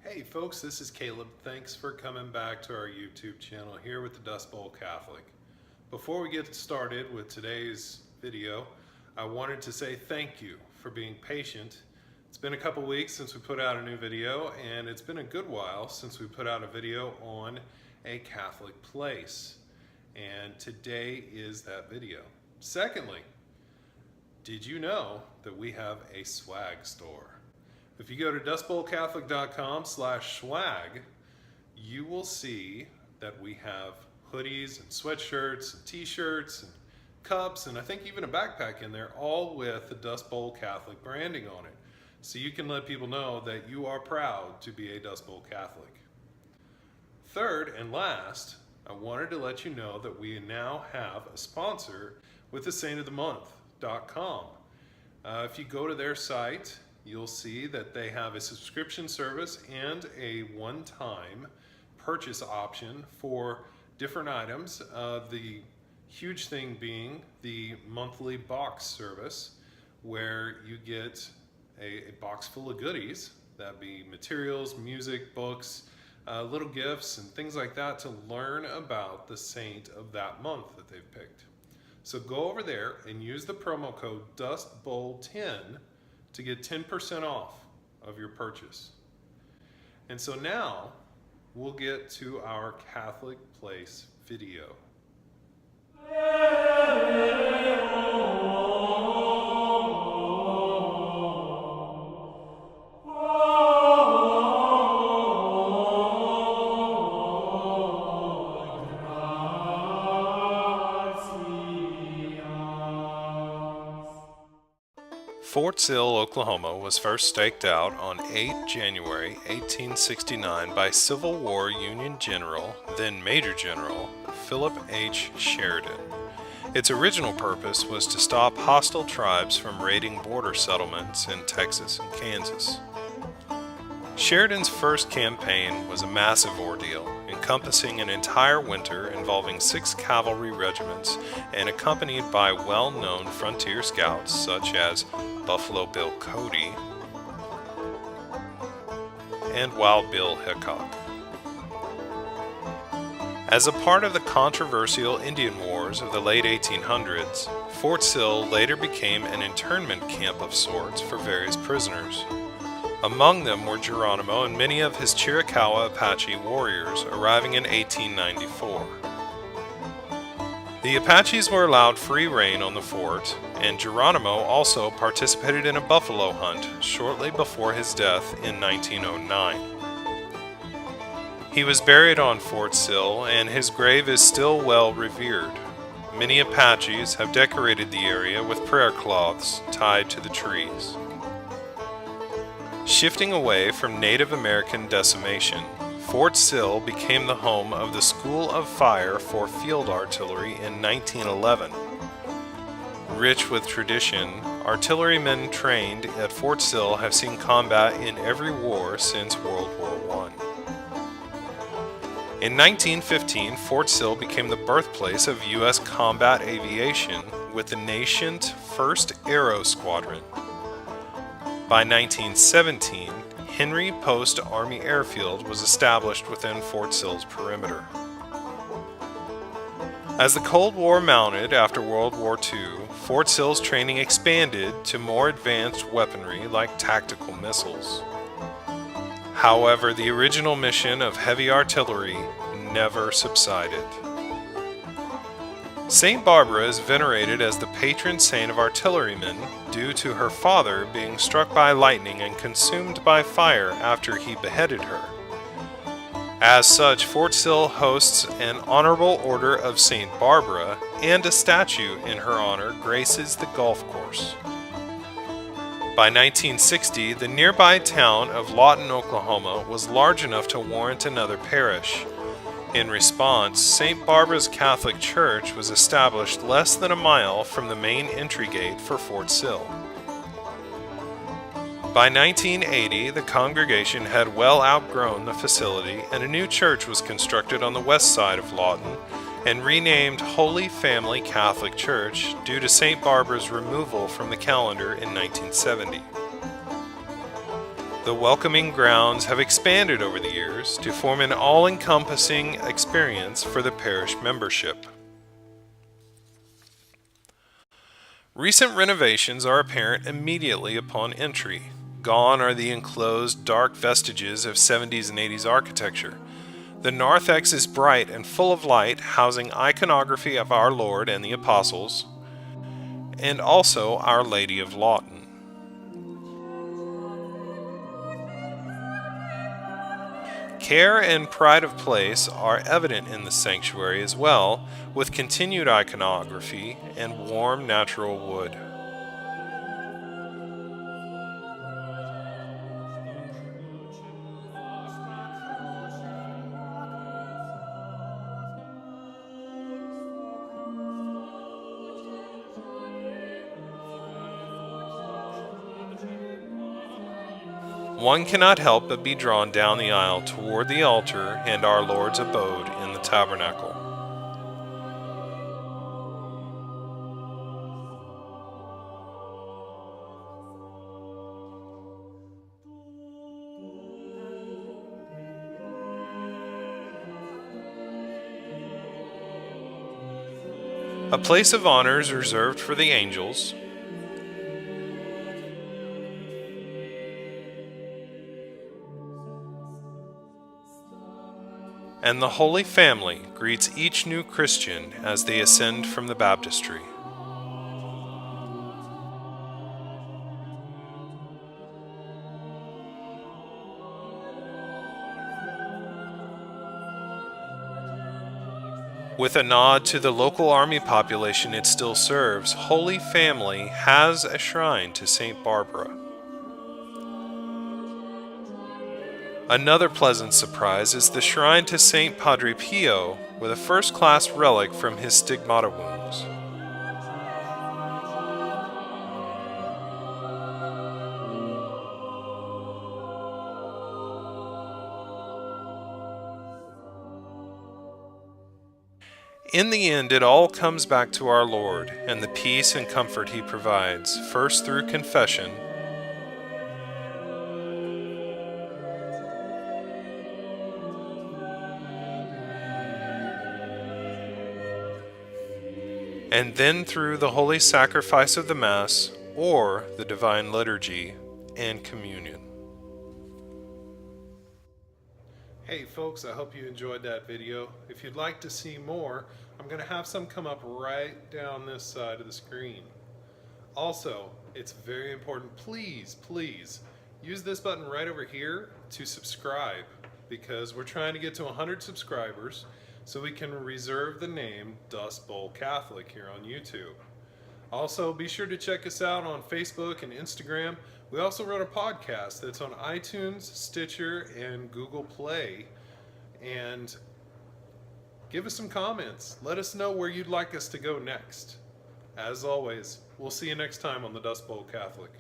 Hey folks, this is Caleb. Thanks for coming back to our YouTube channel here with the Dust Bowl Catholic. Before we get started with today's video, I wanted to say thank you for being patient. It's been a couple weeks since we put out a new video, and it's been a good while since we put out a video on a Catholic place. And today is that video. Secondly, did you know that we have a swag store? If you go to dustbowlcatholic.com/swag, you will see that we have hoodies and sweatshirts and t-shirts and cups, and I think even a backpack in there, all with the Dust Bowl Catholic branding on it. So you can let people know that you are proud to be a Dust Bowl Catholic. Third and last, I wanted to let you know that we now have a sponsor with the saintofthemonth.com. If you go to their site, you'll see that they have a subscription service and a one-time purchase option for different items. The huge thing being the monthly box service, where you get a box full of goodies. That'd be materials, music, books, little gifts, and things like that to learn about the saint of that month that they've picked. So go over there and use the promo code DustBowl10 to get 10% off of your purchase. And so now we'll get to our Catholic Place video. Fort Sill, Oklahoma was first staked out on 8 January 1869 by Civil War Union General, then Major General, Philip H. Sheridan. Its original purpose was to stop hostile tribes from raiding border settlements in Texas and Kansas. Sheridan's first campaign was a massive ordeal, encompassing an entire winter involving 6 cavalry regiments and accompanied by well-known frontier scouts such as Buffalo Bill Cody and Wild Bill Hickok. As a part of the controversial Indian Wars of the late 1800s, Fort Sill later became an internment camp of sorts for various prisoners. Among them were Geronimo and many of his Chiricahua Apache warriors arriving in 1894. The Apaches were allowed free rein on the fort, and Geronimo also participated in a buffalo hunt shortly before his death in 1909. He was buried on Fort Sill, and his grave is still well revered. Many Apaches have decorated the area with prayer cloths tied to the trees. Shifting away from Native American decimation, Fort Sill became the home of the School of Fire for Field Artillery in 1911. Rich with tradition, artillerymen trained at Fort Sill have seen combat in every war since World War I. In 1915, Fort Sill became the birthplace of U.S. combat aviation with the nation's first Aero Squadron. By 1917, Henry Post Army Airfield was established within Fort Sill's perimeter. As the Cold War mounted after World War II, Fort Sill's training expanded to more advanced weaponry like tactical missiles. However, the original mission of heavy artillery never subsided. Saint Barbara is venerated as the patron saint of artillerymen due to her father being struck by lightning and consumed by fire after he beheaded her. As such, Fort Sill hosts an Honorable Order of Saint Barbara, and a statue in her honor graces the golf course. By 1960, the nearby town of Lawton, Oklahoma was large enough to warrant another parish. In response, St. Barbara's Catholic Church was established less than a mile from the main entry gate for Fort Sill. By 1980, the congregation had well outgrown the facility, and a new church was constructed on the west side of Lawton and renamed Holy Family Catholic Church due to St. Barbara's removal from the calendar in 1970. The welcoming grounds have expanded over the years to form an all-encompassing experience for the parish membership. Recent renovations are apparent immediately upon entry. Gone are the enclosed, dark vestiges of 70s and 80s architecture. The narthex is bright and full of light, housing iconography of our Lord and the Apostles, and also Our Lady of Lawton. Care and pride of place are evident in the sanctuary as well, with continued iconography and warm natural wood. One cannot help but be drawn down the aisle toward the altar and our Lord's abode in the tabernacle. A place of honor is reserved for the angels, and the Holy Family greets each new Christian as they ascend from the baptistry. With a nod to the local army population it still serves, Holy Family has a shrine to Saint Barbara. Another pleasant surprise is the shrine to Saint Padre Pio, with a first-class relic from his stigmata wounds. In the end, it all comes back to our Lord and the peace and comfort He provides, first through confession, and then through the holy sacrifice of the Mass or the Divine Liturgy and Communion. Hey folks, I hope you enjoyed that video. If you'd like to see more, I'm going to have some come up right down this side of the screen. Also, it's very important, please use this button right over here to subscribe, because we're trying to get to 100 subscribers so we can reserve the name Dust Bowl Catholic here on YouTube. Also, be sure to check us out on Facebook and Instagram. We also wrote a podcast that's on iTunes, Stitcher, and Google Play. And give us some comments. Let us know where you'd like us to go next. As always, we'll see you next time on the Dust Bowl Catholic.